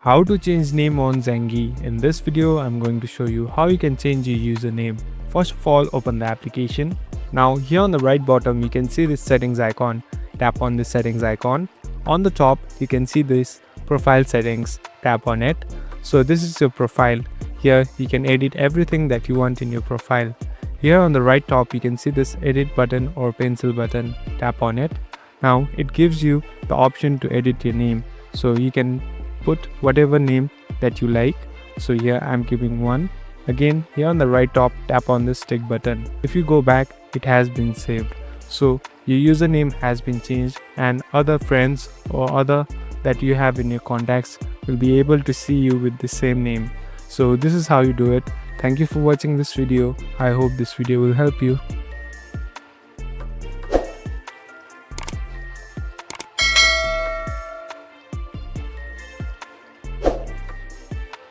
How to change name on Zangi. In this video, I'm going to show you how you can change your username. First of all, open the application. Now here on the right bottom, you can see this settings icon. Tap on this settings icon. On the top, you can see this profile settings. Tap on it. So this is your profile. Here you can edit everything that you want in your profile. Here on the right top, you can see this edit button or pencil button. Tap on it. Now it gives you the option to edit your name. So you can put whatever name that you like. So here I'm giving one. Again, here on the right top, tap on this tick button. If you go back, it has been saved. So your username has been changed, and other friends or other that you have in your contacts will be able to see you with the same name. So this is how you do it. Thank you for watching this video. I hope this video will help you.